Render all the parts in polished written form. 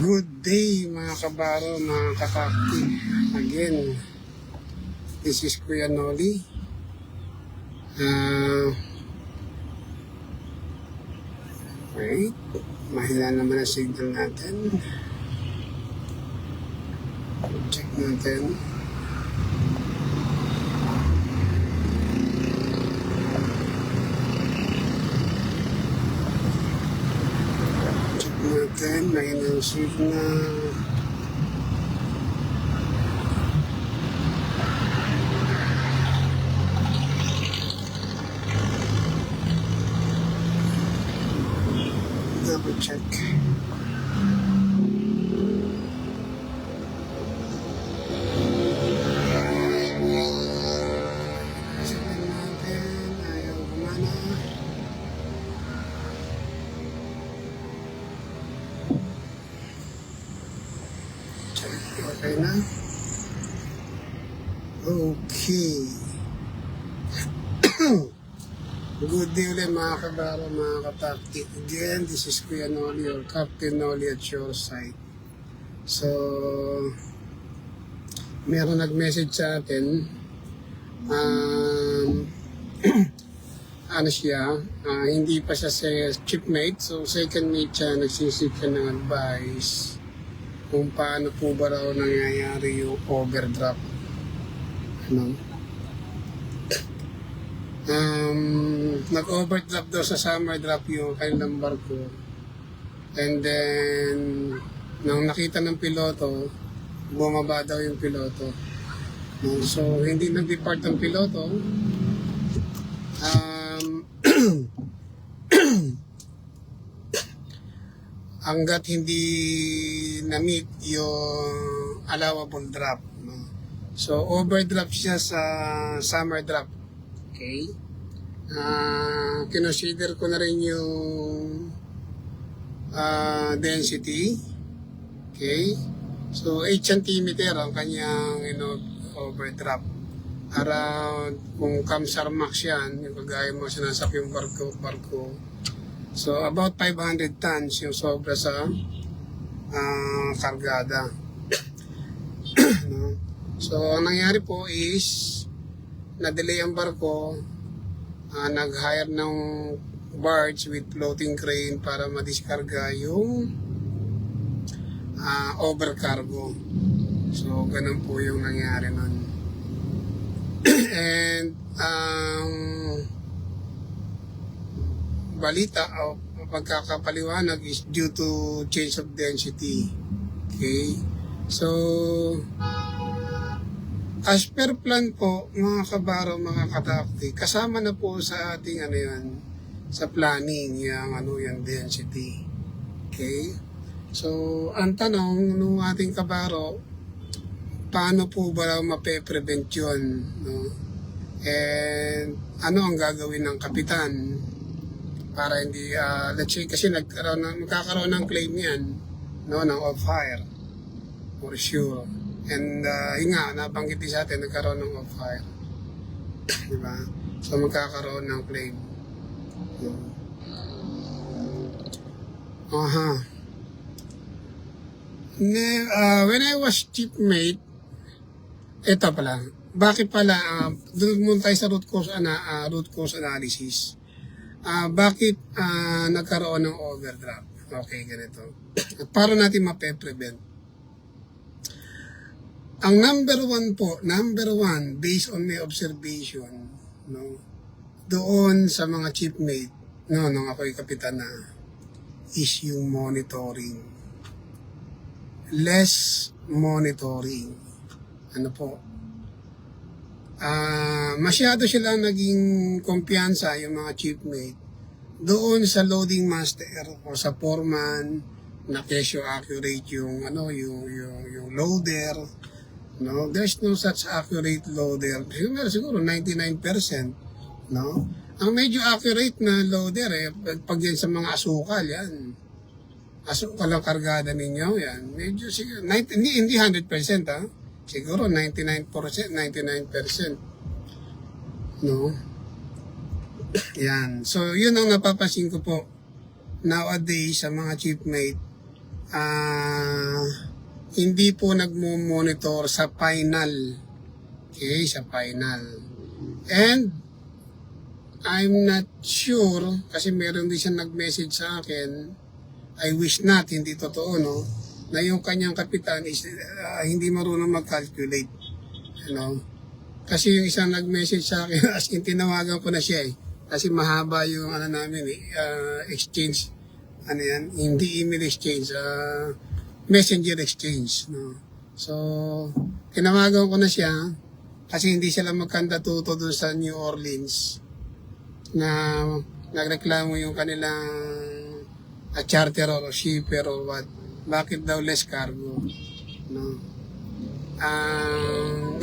Good day mga kabaro, mga kakakti. Again, this is Kuya Noli. Wait, mahina naman ang signal natin. Check natin. Natin, mahina ang signal. Double check. Signal natin, ayaw gumana. Okay na? Okay. Good day ulit mga kabaro, mga katakti. Again, this is Kuya Noli or Captain Noli at your side. So, meron nag-message sa atin. Ano siya, hindi pa siya sa shipmate. So, second mate siya, nagsisip siya ng advice kung paano po ba raw nangyayari yung overdraft. Nag-overdraft daw sa summer draft yung kanilang barko. And then, nang nakita ng piloto, bumaba daw yung piloto. So, hindi nag-depart ang piloto. Hanggat hindi na-meet yung allowable draft. So, overdraft siya sa summer draft. Okay? Consider ko na rin yung density. Okay? So, 8 cm ang kanyang overdraft. Around, kung Kamsar Max yan, yung kagaya mo sinasak yung barko. So, about 500 tons yung sobra sa kargada. No? So, ang nangyari po is, na-delay ang barko, nag-hire ng barge with floating crane para madiskarga yung overcargo. So, ganun po yung nangyari nun. And, balita o pagkakapaliwanag is due to change of density. Okay? So, as per plan po, mga kabaro, mga katakti, kasama na po sa ating sa planning yung density. Okay? So, ang tanong ng ating kabaro, paano po ba mape-prevent yun? No? And ano ang gagawin ng kapitan para hindi, let's say, kasi magkakaroon ng claim yan, no, ng off-hire, for sure. And yun nga, nabanggit din sa atin, nagkaroon ng off-hire. Diba? So, magkakaroon ng claim. When I was shipmate, ito pala, bakit pala, doon muna tayo sa root cause analysis. Bakit nagkaroon ng overdraft? Okay, ganito. Para natin mape-prevent. Ang number one, based on my observation, no, doon sa mga shipmate, no, nung ako'y kapitan na, is yung monitoring. Less monitoring. Ano po? Masyado silang naging kumpiyansa yung mga shipmate doon sa loading master o sa foreman na kesyo accurate yung loader. No, there's no such accurate loader. Siguro 99%, no? Ang medyo accurate na loader pag yan sa mga asukal yan. Asukal ang kargada ninyo yan. Medyo siguro hindi 100%, ha. Siguro 99%. No? Yan. So, yun ang napapansin ko po nowadays sa mga shipmate ah, hindi po nagmo-monitor sa final. Okay, sa final. And I'm not sure, kasi meron din siya nag-message sa akin, I wish not, hindi totoo, no? Na yung kanyang kapitan is hindi marunong mag-calculate. Ano? Kasi yung isang nag-message sa akin, as in tinawagan ko na siya eh. Kasi mahaba yung ano namin eh, exchange. Ano yan? Hindi email exchange, messenger exchange. No? So, tinawagan ko na siya kasi hindi sila magkandatuto doon sa New Orleans na nagreklamo yung kanilang charter or shipper or what. Bakit daw less cargo? No?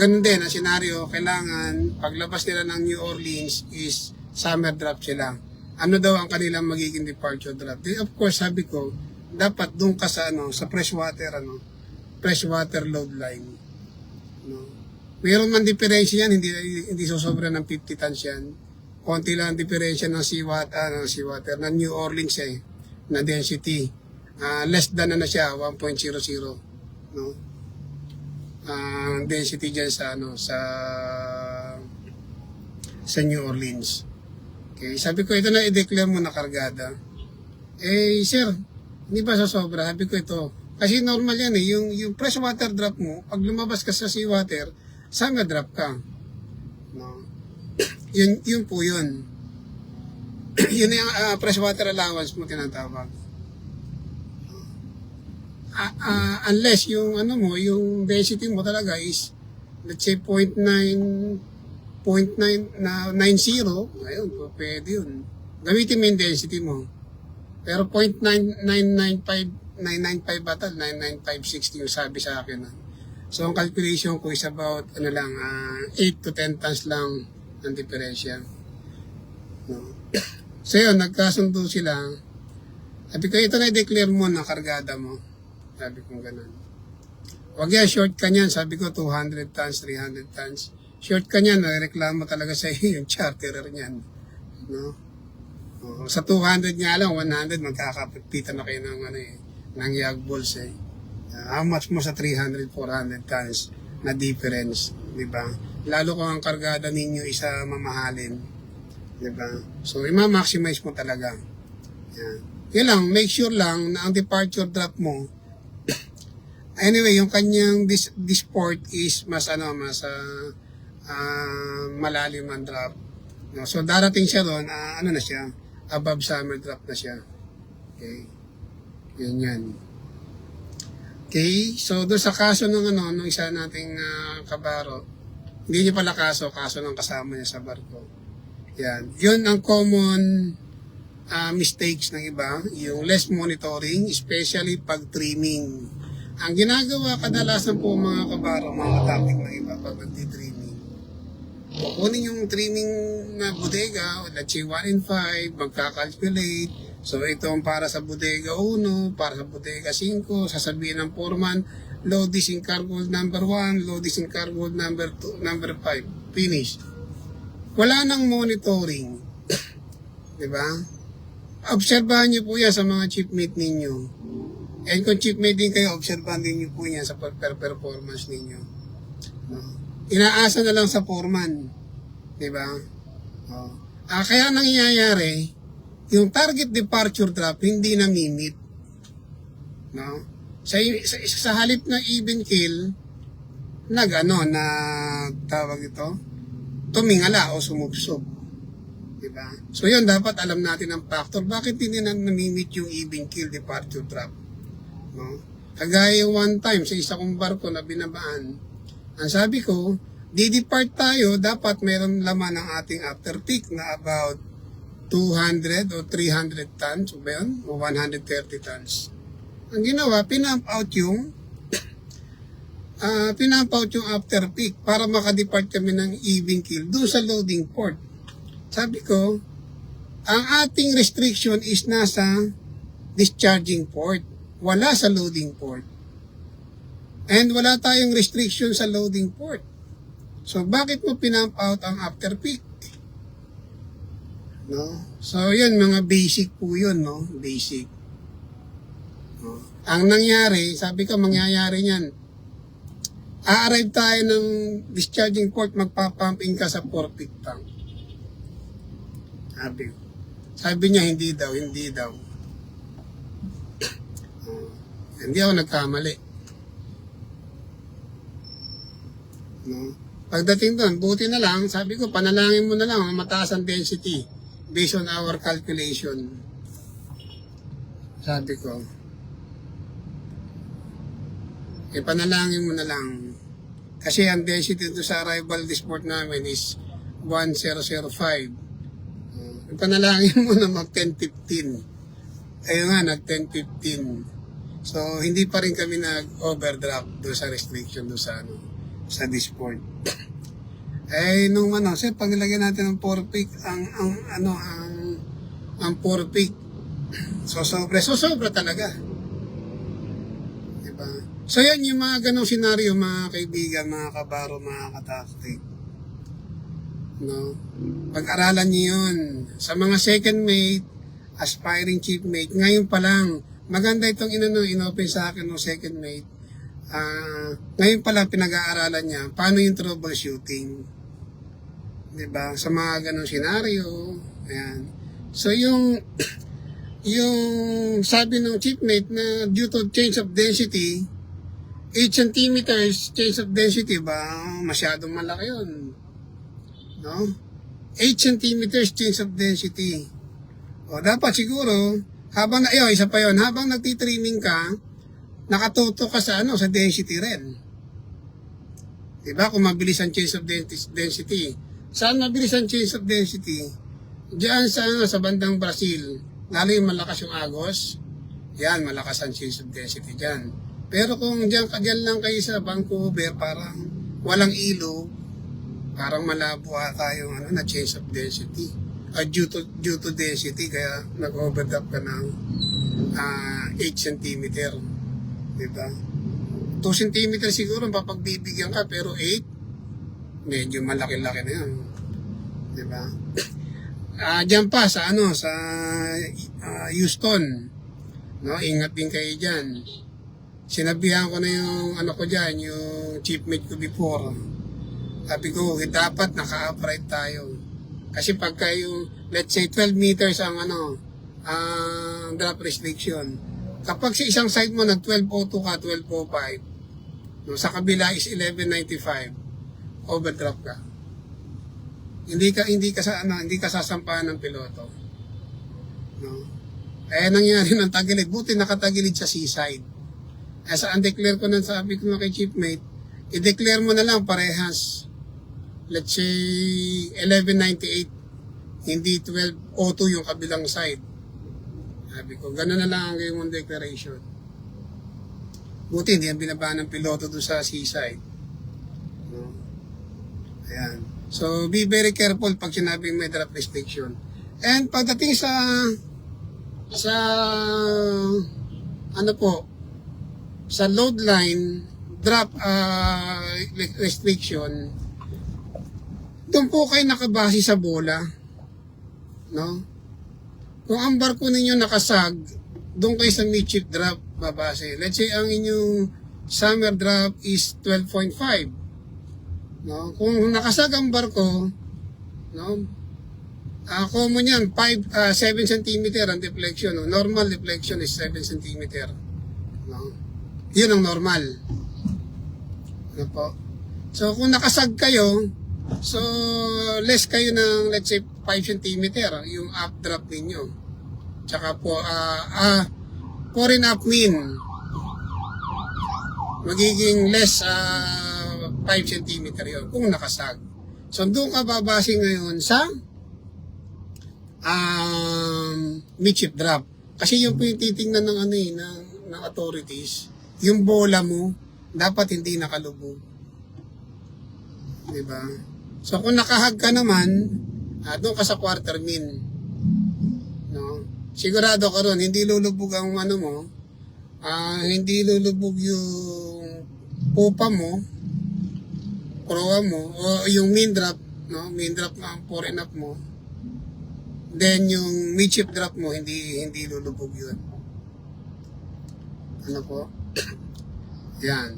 Ganun din ang senaryo, kailangan paglabas nila ng New Orleans is summer drop sila. Ano daw ang kanilang magiging departure drop? Then of course, sabi ko, dapat doon ka sa sa freshwater load line. No? Mayroon man diferensya yan, hindi sosobra ng 50 tons yan. Konti lang ang diferensya ng seawater, ng New Orleans na density. Less than na siya, 1.00. No? Density dyan sa New Orleans. Okay, sabi ko ito na i-declare mo na kargada. Sir, hindi ba sa sobra? Sabi ko ito. Kasi normal yan yung freshwater drop mo, pag lumabas ka sa seawater, summer drop ka. No? Yun po yun. Yun yung freshwater allowance mo tinatawag. Unless yung yung density mo talaga is let's say 0.90 ayun po pwede yun. Gamitin mo yung density mo. Pero 0.995 bata, 99560 yung sabi sa akin. So ang calculation ko is about 8 to 10 tons lang ang diferensya. No. So yun, nagkasundo sila. Sabi ko, ito na i-declare mo na kargada mo. Sabi ko gano'n. Huwag yan, short ka niyan. Sabi ko, 200 tons, 300 tons. Short ka niyan, reklamo talaga sa iyo yung charterer niyan. No? Sa 200 nga lang, 100, magkakapitan na kayo ng yagballs eh. How much mo sa 300, 400 tons na difference, di ba? Lalo kung ang kargada ninyo isa mamahalin, di ba? So, ima-maximize mo talaga. Yan. Yun lang, make sure lang na ang departure drop mo, anyway, yung kanyang this port is mas malalim ang drop. No? So, darating siya doon, na siya, above summer drop na siya. Okay? Yan. Okay, so doon sa kaso ng nung isa nating kabaro, hindi niya pala kaso ng kasama niya sa barko. Yan. Yun ang common mistakes ng iba, yung less monitoring, especially pag trimming. Ang ginagawa kadalasan po mga kabaro, mga tactic ng iba pag nagti-trimming. Kukunin yung trimming na bodega, let's say 1 in 5, magkakalculate. So ito ang para sa bodega 1, para sa bodega 5, sasabihin ng foreman, load this in cargo number 1, load this in cargo number 2, number 5. Finish. Wala nang monitoring. Diba? Obserbahan niyo po yan sa mga chipmate ninyo. And kung chipmate din kayo, obserbahan din niyo po yan sa performance ninyo. No? Inaasa na lang sa foreman. Diba? Kaya nangyayari, yung target departure drop hindi na mimit. No? Sa halip ng even kill, na tawag ito, tumingala o sumubsob. Diba? So yun, dapat alam natin ang factor. Bakit hindi na namimit yung even kill departure drop? No? Kagaya one time sa isa kong barko na binabaan, ang sabi ko, di-depart tayo, dapat meron laman ng ating after peak na about 200 o 300 tons, o ba yun? O 130 tons. Ang ginawa, pinump out yung after peak para makadepart kami ng even kill doon sa loading port. Sabi ko, ang ating restriction is nasa discharging port. Wala sa loading port. And wala tayong restriction sa loading port. So, bakit mo pinump out ang after peak? No? So, yun, mga basic po yun, no? Basic. Oh. Ang nangyari, sabi ko mangyayari niyan, a-arrive tayo ng discharging port, magpapumping ka sa 4 feet tank. Sabi niya, hindi daw. Oh. Hindi ako nagkamali. No? Pagdating doon, buti na lang, sabi ko, panalangin mo na lang, mataas ang density based on our calculation. Sabi ko, panalangin mo na lang. Kasi ang density doon sa arrival disport namin is 1005. Panalangin mo na mag 1015. Ayun nga, nag 1015. So, hindi pa rin kami nag-overdraft doon sa restriction doon sa sa disport. Nung sir, paglagyan natin ng 4 peak, ang 4 peak, sobra talaga. Diba? So yan yung mga ganong senaryo, mga kaibigan, mga kabaro, mga kataktik. No? Pag-aralan niyo yun. Sa mga second mate, aspiring chief mate, ngayon pa lang, maganda itong inopen sa akin ng second mate. Ngayon pala pinag-aaralan niya paano yung troubleshooting, diba, sa mga ganong senaryo. Ayan. So yung sabi ng chiefmate na due to change of density, 8 centimeters change of density ba, masyadong malaki yun, no? 8 centimeters change of density. O dapat siguro habang isa pa yun, habang nagtitrimming ka, nakatuto ka sa sa density rin. Diba? Kung mabilis ang change of density. Saan mabilis ang change of density? Diyan sa bandang Brazil. Lalo yung malakas yung agos. Yan, malakas ang change of density dyan. Pero kung dyan lang kayo sa Vancouver, parang walang ilog, parang malabo tayong na change of density. Due to density, kaya nag-overdraft ka ng 8 cm. Diba? 2 cm siguro papagbibigyan ka, pero 8 medyo malaki-laki na yan. Diba? Diyan pa sa sa Houston, no, ingat din kayo diyan. Sinabihan ko na yung ko diyan, yung chiefmate ko before. Sabi ko, dapat naka-upright tayo. Kasi pagka yung, let's say 12 meters ang ang drop restriction. Kapag sa isang side mo nag 1202 ka, 1205, no, sa kabila is 1195, overdraft ka. Hindi ka sasampahan ng piloto. No. Nangyari ng tagilid, buti nakatagilid sa seaside. Sa undeclare ko nang sabi ko na kay chiefmate, i-declare mo na lang parehas. Let's say 1198, hindi 1202 yung kabilang side. Sabi ko, gano'n na lang ang gawin mong declaration. Buti, hindi ang binabaan ng piloto doon sa seaside. No? Ayan. So, be very careful pag sinabing may drop restriction. And pagdating sa sa load line, drop restriction, doon po kayo nakabase sa bola. No? Kung ang barko ninyo nakasag, doon kayo sa midship drop babase. Let's say ang inyong summer drop is 12.5. No? Kung nakasag ang barko, no? Common yan, 7 cm ang deflection. No? Normal deflection is 7 cm. No? Yun ang normal. Ano po? So kung nakasag kayo, so less kayo ng let's say 5 cm yung updraft ninyo. Tsaka po 4 and up mean magiging less 5 cm yun kung nakasag. So doon ka babase ngayon sa midship drop. Kasi yun po yung titingnan ng ng authorities. Yung bola mo dapat hindi nakalubog. Diba? So kung nakahag ka naman, doon ka sa quarter mean. No? Sigurado ka ron, hindi lulubog ang mo, hindi lulubog yung pupa mo, proa mo, o yung mean drop, no? Mean drop na ang 4 and up mo. Then yung midship drop mo, hindi lulubog yun. Ano po? Yan.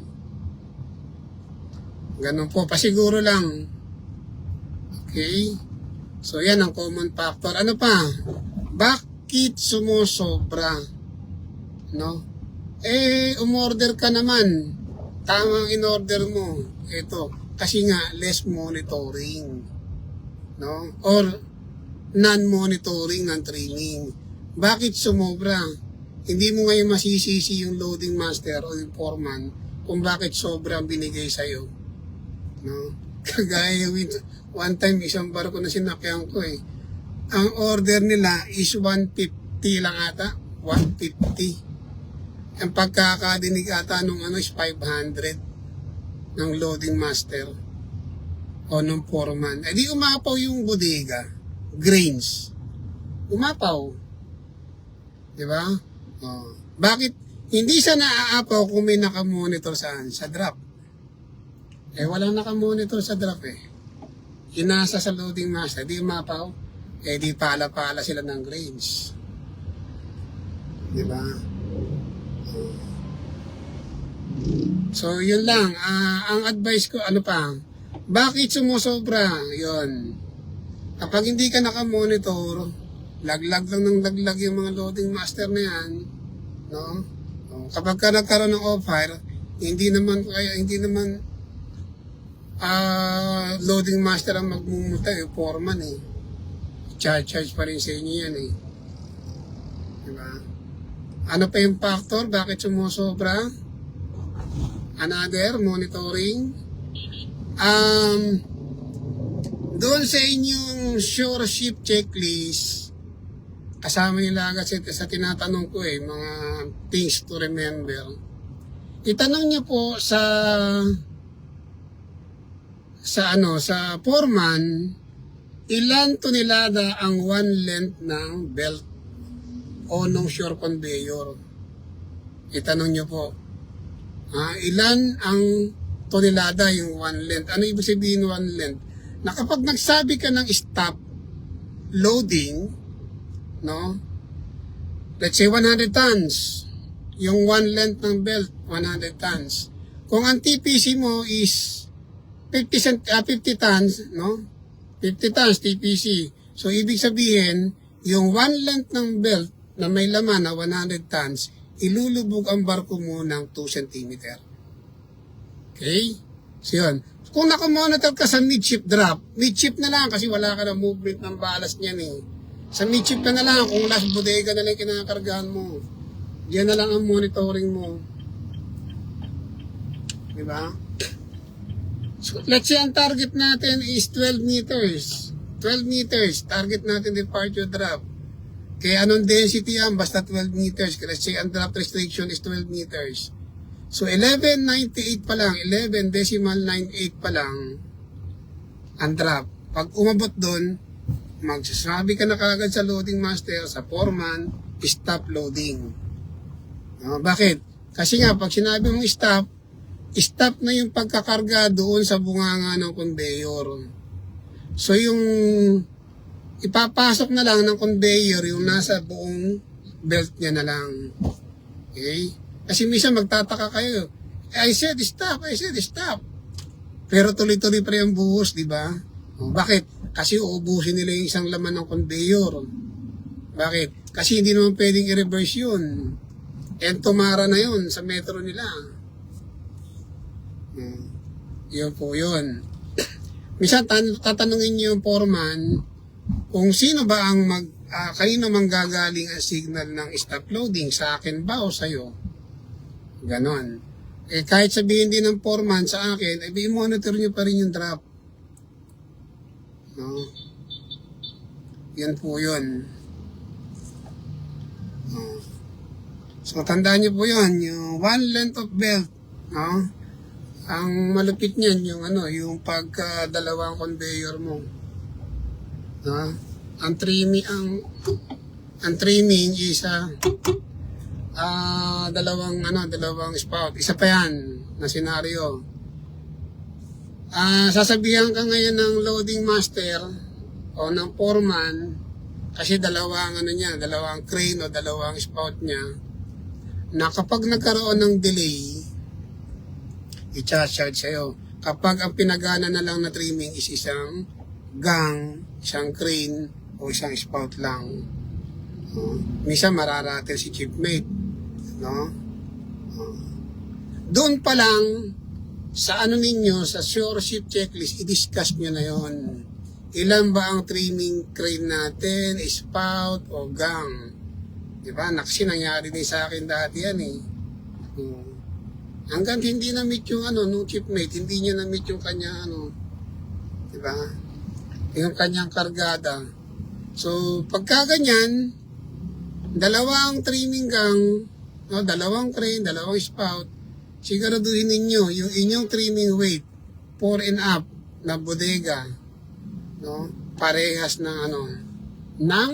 Ganun po, pasiguro lang. Okay? So, yan ang common factor. Ano pa? Bakit sumusobra? No? Umorder ka naman. Tamang in-order mo. Ito. Kasi nga, less monitoring. No? Or, non-monitoring ng trimming. Bakit sumobra? Hindi mo ngayon masisisi yung loading master o yung foreman kung bakit sobrang binigay sa'yo. No? Kagaya yung one time isang barko na sinakyan ko eh. Ang order nila is 150 lang ata. 150. Ang pagkakadinig ata nung ano is 500 ng loading master o nung foreman. Eh di umapaw yung bodega. Grains. Umapaw. Diba? Oh. Bakit hindi siya naaapaw kung may nakamonitor saan? Sa drop. Walang nakamonitor sa drop eh. Inasa sa loading master, di umapaw. Di pala-pala sila ng grains. Diba? So, yun lang. Ang advice ko, ano pa? Bakit sumusobra? Yun. Kapag hindi ka nakamonitor, laglag lang ng laglag yung mga loading master na yan. No? Kapag ka nagkaroon ng off-fire, hindi naman loading master ang magmumuta, yung foreman eh. Charge pa rin sa inyo yan eh. Diba? Ano pa yung factor? Bakit sumusobra? Another, monitoring. Doon sa inyong sure ship checklist, kasama nila agad sa tinatanong ko eh, mga things to remember. Itanong niyo po sa foreman, ilan tonelada ang one length ng belt o nung shore conveyor. Itanong niyo po, ilan ang tonelada yung one length? Ano ibig sabihin one length? Na kapag nagsabi ka ng stop loading, no? Let's say 100 tons. Yung one length ng belt, 100 tons. Kung ang TPC mo is 50 tons, no? 50 tons TPC. So, ibig sabihin, yung one length ng belt na may laman na 100 tons, ilulubog ang barko mo ng 2 cm. Okay? So, yun. Kung nakamonitor ka sa midship drop, midship na lang kasi wala ka na movement ng ballast niyan eh. Sa midship na lang, kung last bodega na lang kinakargahan mo, diyan na lang ang monitoring mo. Diba? So, let's say ang target natin is 12 meters. 12 meters, target natin departure drop. Kaya anong density yan? Basta 12 meters. Let's say ang drop restriction is 12 meters. So, 11.98 pa lang, 11.98 pa lang ang drop. Pag umabot doon, magsasabi ka na kagad sa loading master, sa foreman, stop loading. Bakit? Kasi nga, pag sinabi mong stop na yung pagkakarga doon sa bunganga ng conveyor. So, yung ipapasok na lang ng conveyor, yung nasa buong belt niya na lang. Okay? Kasi minsan magtataka kayo, I said stop. Pero tuloy-tuloy pa rin ang buhos, di ba? Bakit? Kasi uubusin nila yung isang laman ng conveyor. Bakit? Kasi hindi naman pwedeng i-reverse yun. And tumara na yun sa metro nila. Yun po yun. Minsan tatanungin niyo yung foreman kung sino ba ang kanino manggagaling ang signal ng stop loading, sa akin ba o sa'yo? Ganon. Kahit sabihin din ng foreman sa akin, i-monitor nyo pa rin yung drop. No? Yan po yun. No? So, tandaan nyo po yun, yung one length of belt, no? Ang malupit niyan, yung pagka-dalawang conveyor mo. No? Ang trimming is dalawang spout. Isa pa yan na senaryo. Sasabihan ka ngayon ng loading master o ng foreman kasi dalawang crane o dalawang spout niya. na kapag nagkaroon ng delay, i-charge sa'yo. Kapag ang pinagana na lang na trimming is isang gang, isang crane, o isang spout lang. Minsan mararatel si chipmate. No? Doon pa lang, sa ano ninyo, sa sure ship checklist, i-discuss nyo na yon. Ilan ba ang trimming crane natin, spout o gang? Diba? Naksi, nangyari din sa akin dati yan eh. Hanggang hindi na-meet yung nung chipmate, hindi niya na-meet yung kanya diba? Yung kanyang kargada. So, pagka ganyan, dalawang trimming gang, dalawang crane, dalawang spout, siguraduhin ninyo yung inyong trimming weight, 4 and up na bodega, parehas ng ng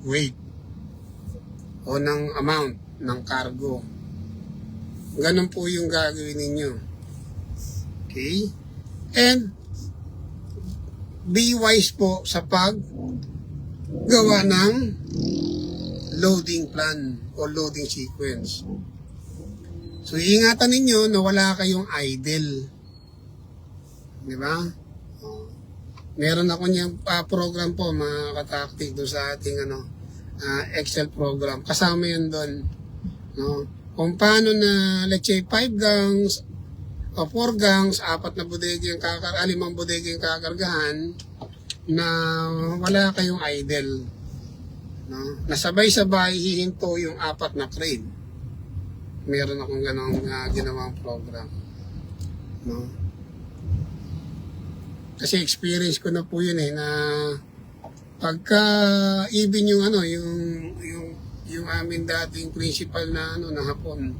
weight o ng amount ng cargo. Ganun po yung gagawin ninyo. Okay? And be wise po sa paggawa ng loading plan o loading sequence. So, iingatan ninyo na wala kayong idle. Di ba? Meron ako niyang program po, mga kataktik, doon sa ating Excel program. Kasama yun doon. No? Kung paano na, let's say, 5 gangs o 4 gangs, 4 na bodega yung 5 bodega yung kakargahan, na wala kayong idle. No? Nasabay-sabay hihinto yung 4 na crane. Meron akong ganong ginawang program. No? Kasi experience ko na po yun na pagka even yung yung amin dating principal na na hapon,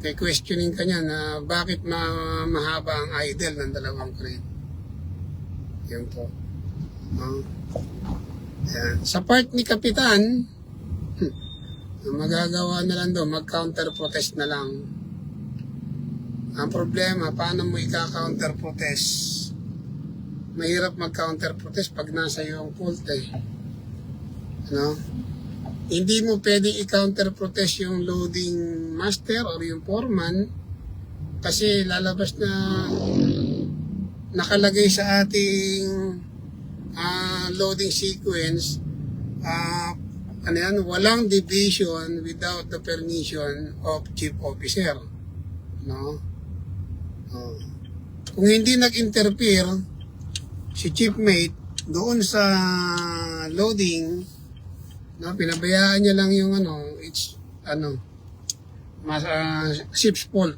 kay questioning kanya na bakit mahaba ang idle ng dalawang crane. Yan po. No? Yan. Sa part ni Kapitan, magagawa na lang doon, mag-counter protest na lang. Ang problema, paano mo i-counter protest? Mahirap mag-counter protest pag nasa yung fault Hindi mo pwedeng i-counter protest yung loading master or yung foreman kasi lalabas na nakalagay sa ating loading sequence walang division without the permission of chief officer. Kung hindi nag-interfere si chiefmate doon sa loading, pinabayaan niya lang yung ship's fault.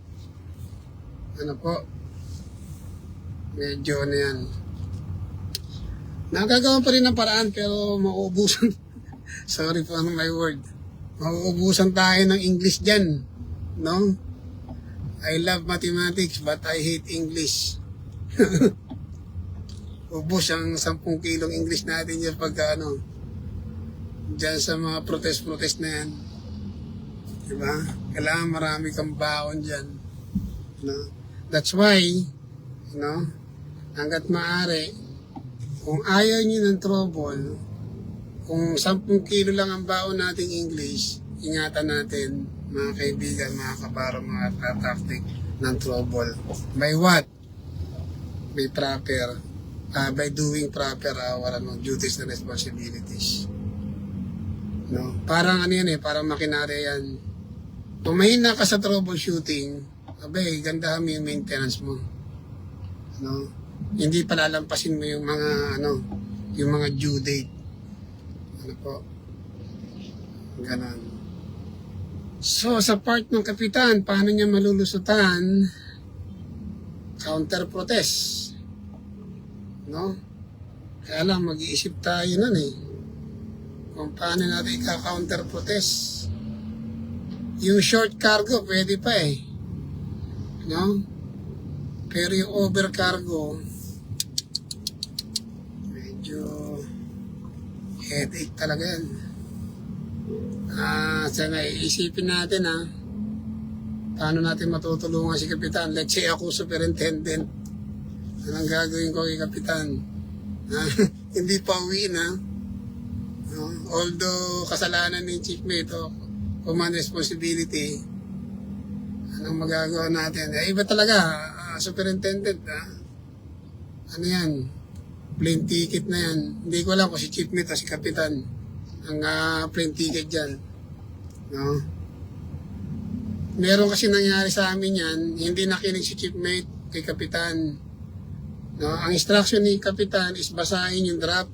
Medyo yan. Nagagawa pa rin ng paraan pero mauubusan. Sorry for my word. Mauubusan tayo ng English dyan. No? I love mathematics but I hate English. Ubus ang 10 kilong English natin yan pagka dyan sa mga protest na yan. Diba? Kailangan marami kang baon dyan. That's why, hanggat maaari, kung ayaw nyo ng trouble, kung 10 kilo lang ang baon nating English, ingatan natin, mga kaibigan, mga kabaro, mga tactic ng trouble. By what? By by doing proper our duties and responsibilities. Parang parang makinarya yan. Kung mahina ka sa troubleshooting, gandahan mo yung maintenance mo. Hindi palalampasin mo yung mga yung mga due date. Ganon. So sa part ng kapitan, paano niya malulusutan? Counter protest. Kaya lang mag-iisip tayo nun kung paano natin i-counter protest. Yung short cargo pwede pa pero yung overcargo medyo headache talaga yan. Sana iisipin natin paano natin matutulungan si Kapitan. Let's say ako superintendent, anong gagawin ko kay Kapitan? Hindi pa uwi na. Although kasalanan ni chiefmate command responsibility, anong magagawa natin? Iba talaga, superintendent, ano yan, plane ticket na yan. Hindi ko alam kung si chief mate o si kapitan ang plane ticket dyan. No? Meron kasi nangyari sa amin yan, hindi nakinig si chief mate kay kapitan. No? Ang instruction ni kapitan is basahin yung draft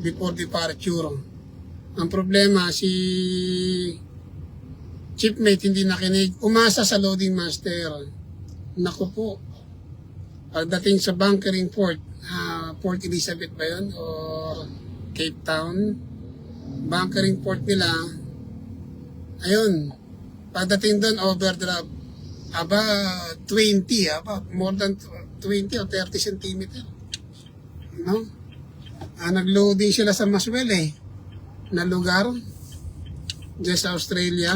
before departure. Ang problema, si chief mate hindi nakinig, umasa sa loading master. Naku po, pagdating sa bunkering port, Port Elizabeth ba yun? Or Cape Town, bunkering port nila, ayun, pagdating doon, overdraft, more than 20 or 30 centimeter. No? Nag-loading sila sa Maswell na lugar, dyan sa Australia.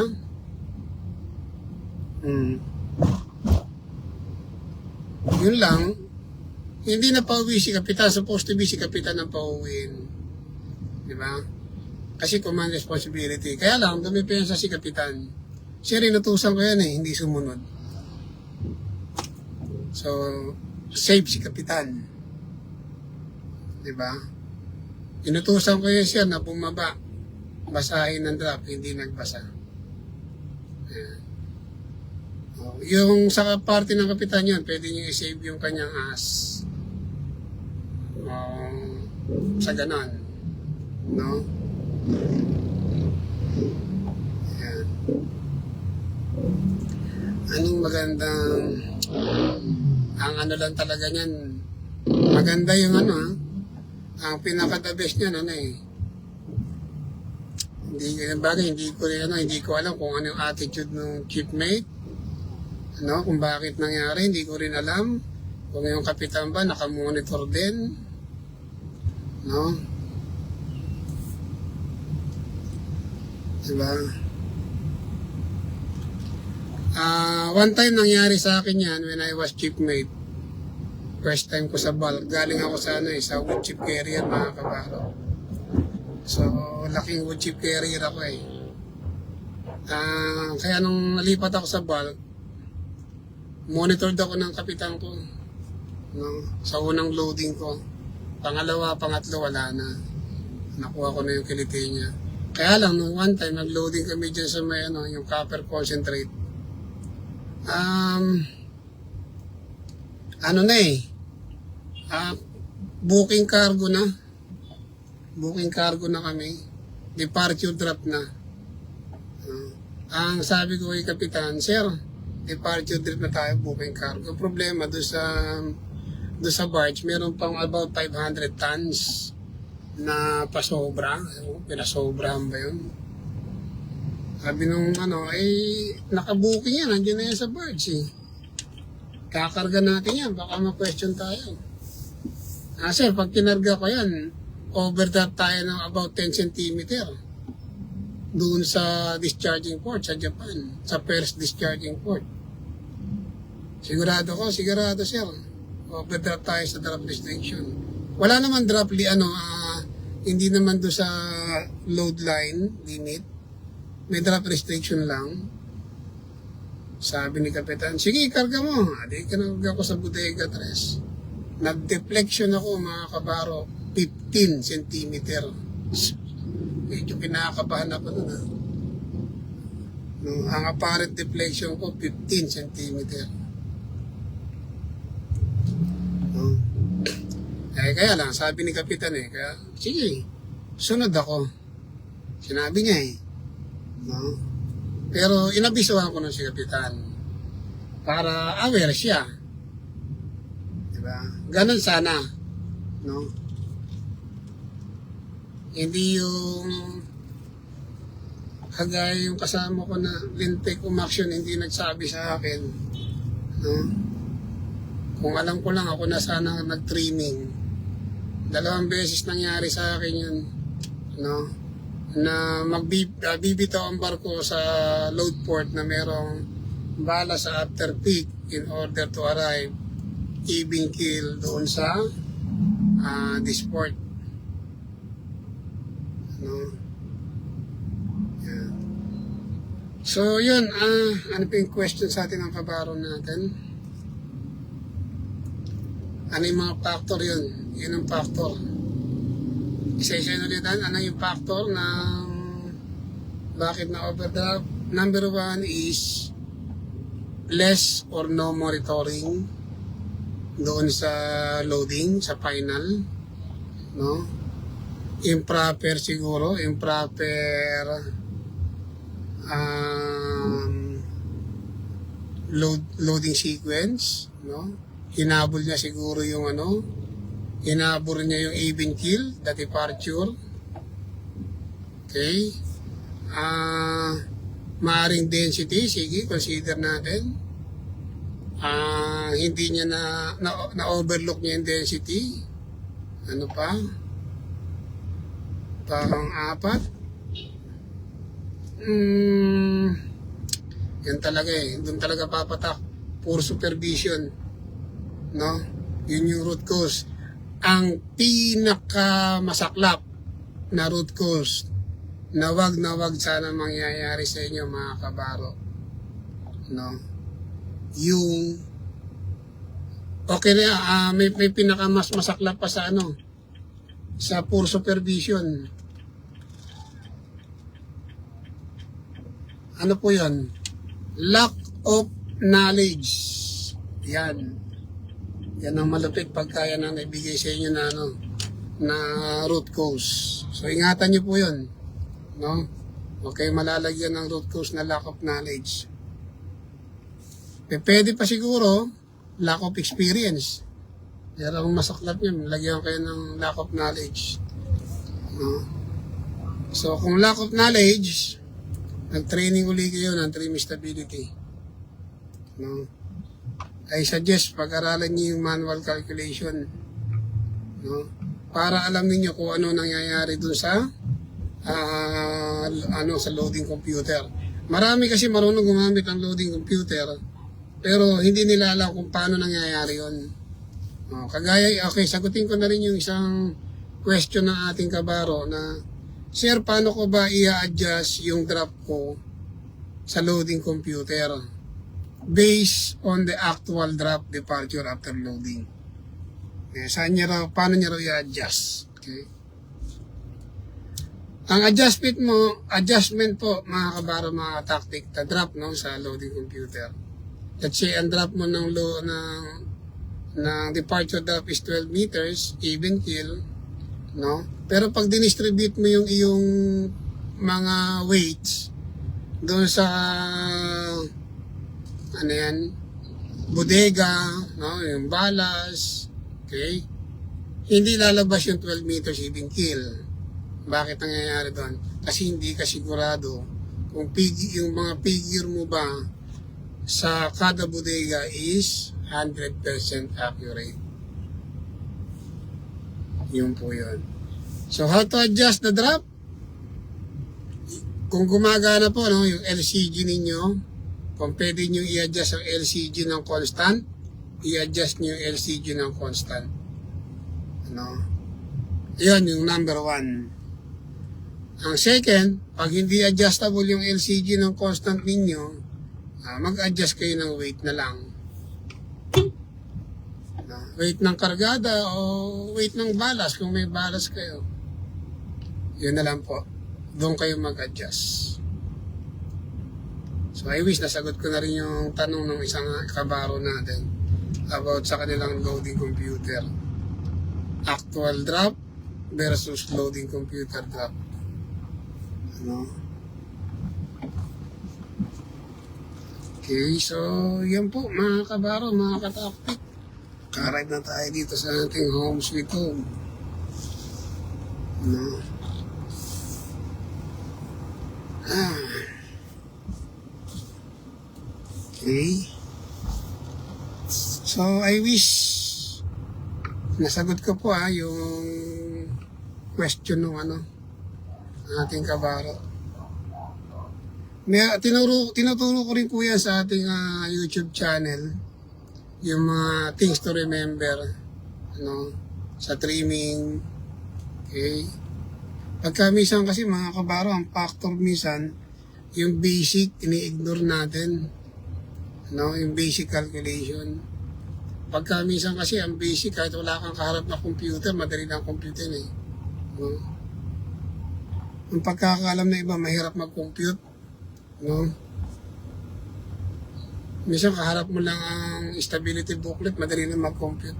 Yun lang, hindi na pauwi si kapitan, supposed to be si kapitan ang pauwiin. Di ba? Kasi command responsibility. Kaya lang, dumipensa si kapitan. Siya rin natusan ko yan hindi sumunod. So, safe si kapitan. Di ba? Inutusan ko yan siya na bumaba. Basahin ng draft, hindi nagbasa. Ayan. Yung sa party ng kapitan yun, pwede nyo i-save yung kanyang ass. Sa ganon. No? Ayan. Anong magandang ang ano lang talaga niyan, maganda yung ang pinaka-the best niyan, hindi ko alam kung ano yung attitude ng chief mate, kung bakit nangyari, hindi ko rin alam kung yung kapitan ba nakamonitor din, no? Diba? One time nangyari sa akin yan when I was chief mate. First time ko sa bulk. Galing ako sa sa wood chip carrier, mga kabaro. So, laking wood chip carrier ako Kaya nung nalipat ako sa bulk, monitored ako ng kapitan ko. No? Sa unang loading ko. Pangalawa, pangatlo, wala na. Nakuha ko na yung kiliti niya. Kaya lang, nung one time, nag-loading kami dyan sa may, yung copper concentrate. Booking cargo na. Booking cargo na kami. Departure drop na. Ang sabi ko kay kapitan, sir, departure drop na tayo, booking cargo. Problema, doon sa barge, meron pang about 500 tons na pasobra. Pinasobrahan ba yun? Sabi nung nakabuking yan, nandiyan na yan sa barge Kakarga natin yan, baka ma-question tayo. Kasi pag kinarga ko yan, overdraft tayo ng about 10 cm doon sa discharging port sa Japan, sa first discharging port. Sigurado sir. Overdraft tayo sa drop restriction. Wala naman drop hindi naman doon sa load line limit. May drop restriction lang. Sabi ni kapitan, sige, karga mo. Di kinarga ko sa bodega tres. Nag-deflection ako, mga kabaro, 15 cm. Medyo kinakabahan ako nun. Ang apparent deflection ko, 15 cm. Kaya lang, sabi ni kapitan kaya, sige, sunod ako. Sinabi niya No? Pero inabisuhan ko nun si kapitan para aware siya. Diba? Ganun sana. No? Hindi yung kagaya yung kasama ko na Lintec Umaction hindi nagsabi sa akin. No? Kung alam ko lang ako na sana nag-training. 2 beses nangyari sa akin yun. No? Na magbibitaw ang barko sa load port na merong bala sa after peak in order to arrive even kill doon sa this port. No? Yan. So, yun. Ano pa yung question sa atin ng kabaro natin? Ano yung mga factor yun? Yun ang factor. Isa-isa yun ulit. Ano yung factor ng bakit na overdraft? Number 1 is less or no monitoring doon sa loading, sa final, no? Improper siguro, improper loading sequence, no? Hinabol niya siguro yung hinabol niya yung even kill, the departure. Okay? Maaring density, sige, consider natin. Hindi niya na-overlook niya yung density. Ano pa? Pang-4. Yan talaga eh. Doon talaga papatak. Poor supervision. No? Yun yung root cause. Ang pinakamasaklap na root cause na wag sana mangyayari sa inyo mga kabaro. No? Yung okay na may pinakamas masaklap pa sa sa poor supervision. Ano po 'yon? Lack of knowledge. Yan ang malupit pagka yan ang naibigay sa inyo na na root cause. So ingatan niyo po 'yon, no? Okay, malalagyan ng root cause na lack of knowledge. Pwede pa siguro lack of experience. Pero ang masaklap niya, lagyan kayo ng lack of knowledge. No? So kung lack of knowledge, nag-training uli kayo ng trim stability. No? I suggest pag-aralan niyo yung manual calculation. No? Para alam niyo kung ano nangyayari dun sa sa loading computer. Marami kasi marunong gumamit ng loading computer, pero hindi nila alam kung paano nangyayari yun. Okay, sagutin ko na rin yung isang question ng ating kabaro na, Sir, paano ko ba i-adjust yung drop ko sa loading computer based on the actual drop departure after loading? Paano niya raw i-adjust? Okay. Ang adjustment po, mga kabaro, mga tactic, the drop sa loading computer. Let's say, ang drop mo ng departure drop is 12 meters, even kill, no? Pero pag dinistribute mo yung iyong mga weights doon sa bodega, no? Yung balas, okay? Hindi lalabas yung 12 meters even kill. Bakit nangyayari doon? Kasi hindi ka sigurado kung yung mga figure mo ba sa kada bodega is 100% accurate. Yun po yun. So, how to adjust the drop? Kung gumagana po, yung LCG ninyo, kung pwede nyo i-adjust ang LCG ng constant, i-adjust nyo yung LCG ng constant. Yun, yung number 1. Ang second, pag hindi adjustable yung LCG ng constant ninyo, mag-adjust kayo ng weight na lang. Weight ng kargada o weight ng balas kung may balas kayo. Yun na lang po. Doon kayo mag-adjust. So I wish nasagot ko na rin yung tanong ng isang kabaro natin about sa kanilang loading computer. Actual drop versus loading computer drop. Okay, so yan po mga kabaro, mga kataktik. Arrive na tayo dito sa ating home sweet home. Okay. So I wish nasagot ko po yung question ng ating kabaro. Tinuturo ko rin po yan sa ating YouTube channel. Yung mga things to remember, sa trimming. Okay. Pagka minsan kasi mga kabaro, ang factor minsan, yung basic, ini-ignore natin. No? Yung basic calculation. Pagka minsan kasi ang basic, kahit wala kang kaharap na computer, madali lang computer eh. No? Ang pagkakaalam na iba, mahirap mag-compute. No? Minsan kaharap mo lang ang stability booklet, madali lang mag-compute.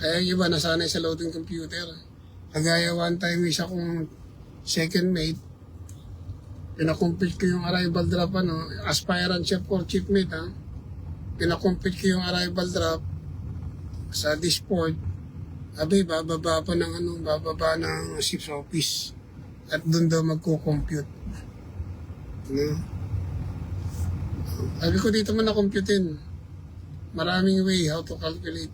Kaya yung iba, nasanay sa loading computer. Kagaya one time, isa kong second mate, pinakompute ko yung arrival drop, aspirant chef or chief mate, pinakompute ko yung arrival drop sa disport. Abi, bababa ng ship's office. At doon daw magko-compute. Sabi ko dito man na-computein. Maraming way how to calculate.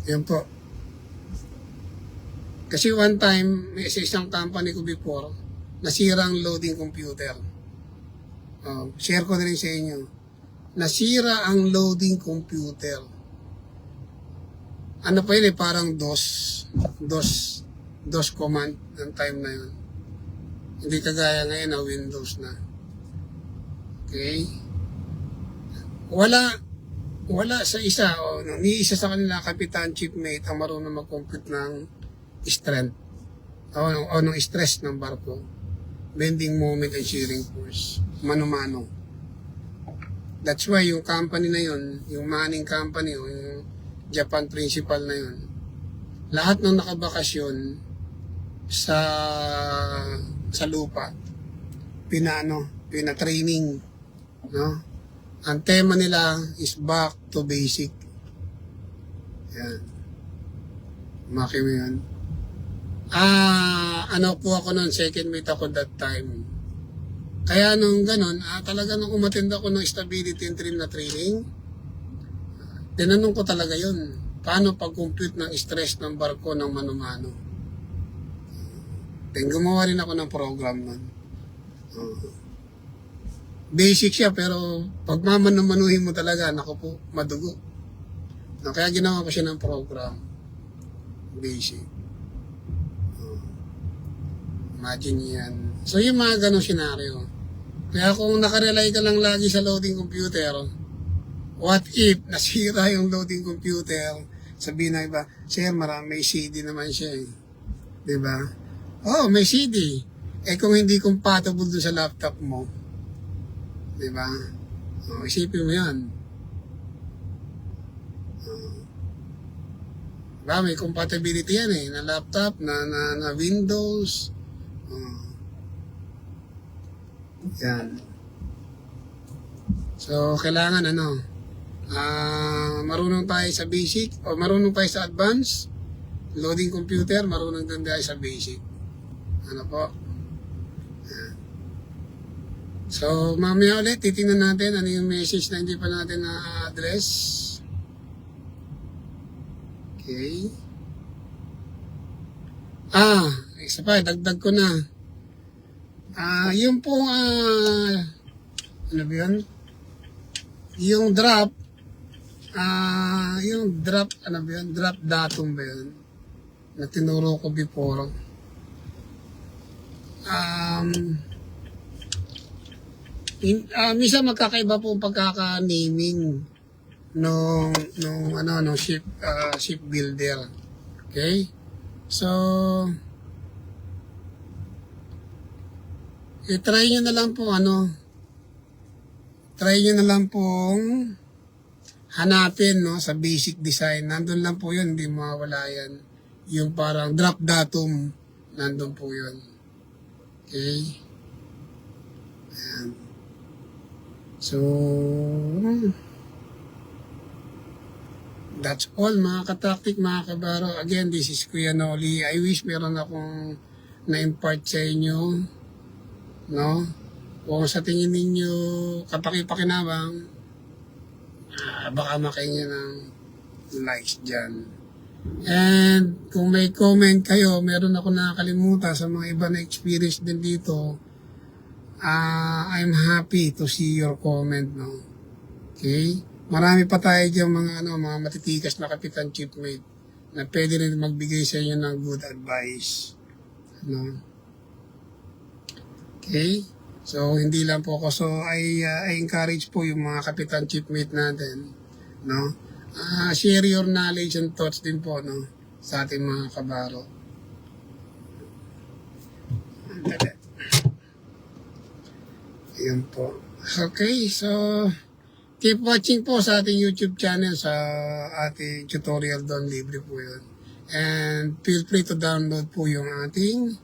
Yan po. Kasi one time, may sa isang company ko before, nasira ang loading computer. Share ko na rin sa inyo. Nasira ang loading computer. Ano pa yun parang DOS command ng time na yun. Hindi kagaya ngayon na Windows na. Okay? Wala sa isa, ni isa sa kanila, kapitan, chief mate, ang marunong mag-compute ng strength o ng stress ng barko, bending moment and shearing force, mano-mano. That's why yung company na yun, yung Manning company o yung Japan principal na yun, lahat ng nakabakasyon sa lupa, pina-training, no? Ang tema nila is back to basic. Yan. Maki mo yan. Ano po ako noon, second mate ako that time. Kaya nung ganun, talaga nung umattend ako ng stability and trim na training, tinanong ko talaga yun. Paano pag-compute ng stress ng barko ng mano-mano? Then gumawa rin ako ng program nun. Basic siya, pero pag mamano-manuhin mo talaga, naku po, madugo. Kaya ginawa ko siya ng program. Basic. Imagine yan. So yung mga ganong senaryo. Kaya kung nakarely ka lang lagi sa loading computer, what if nasira yung loading computer, sabihin na iba, sir, may CD naman siya eh. Diba? Oh, may CD. Eh kung hindi compatible dun sa laptop mo, diba? Isipin mo yan. Diba? May compatibility yan eh, na laptop, na Windows. Yan. So, kailangan marunong tayo sa basic o marunong tayo sa advanced. Loading computer, marunong din tayo sa basic. Ano po? Yan. So, mamaya ulit, titingnan natin ano yung message na hindi pa natin na-address. Okay. Isa pa, dagdag ko na. Yung po, ano ba yun? Yung drop, ano ba yun? Drop datum ba yun? Na tinuro ko before. Minsan magkakaiba po pagkaka-naming nung shipbuilder. Okay? So, try nyo na lang po try nyo na lang pong hanapin sa basic design. Nandun lang po yun, hindi mawawala yan. Yung parang drop datum, nandun po yun. Okay? Ayan. So, that's all mga kataktik, mga kabaro. Again, this is Kuya Noli. I wish meron akong na-impart sa inyo. No? Kung sa tingin ninyo kapaki-pakinabang, baka makaingin ng likes dyan. And kung may comment kayo, meron ako nakakalimutan sa mga iba na experience din dito, I'm happy to see your comment, no? Okay? Marami pa tayo dyan mga matitikas na kapitan chief mate na pwede rin magbigay sa inyo ng good advice. No? Okay? So, hindi lang po ako. So, I encourage po yung mga kapitan chiefmate natin, no? Share your knowledge and thoughts din po, no? Sa ating mga kabaro. Andali. Ayan po. Okay, so, keep watching po sa ating YouTube channel, sa ating tutorial doon. Libre po yun. And feel free to download po yung ating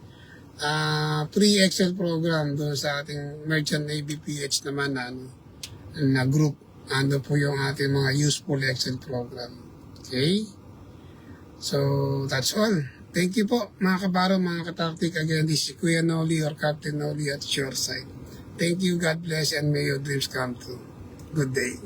free Excel program doon sa ating Merchant ABPH naman na group. Ando po yung ating mga useful Excel program. Okay? So, that's all. Thank you po mga kabaro, mga kataktik. Again, this is Kuya Noli or Captain Noli at your side. Thank you, God bless, and may your dreams come true. Good day.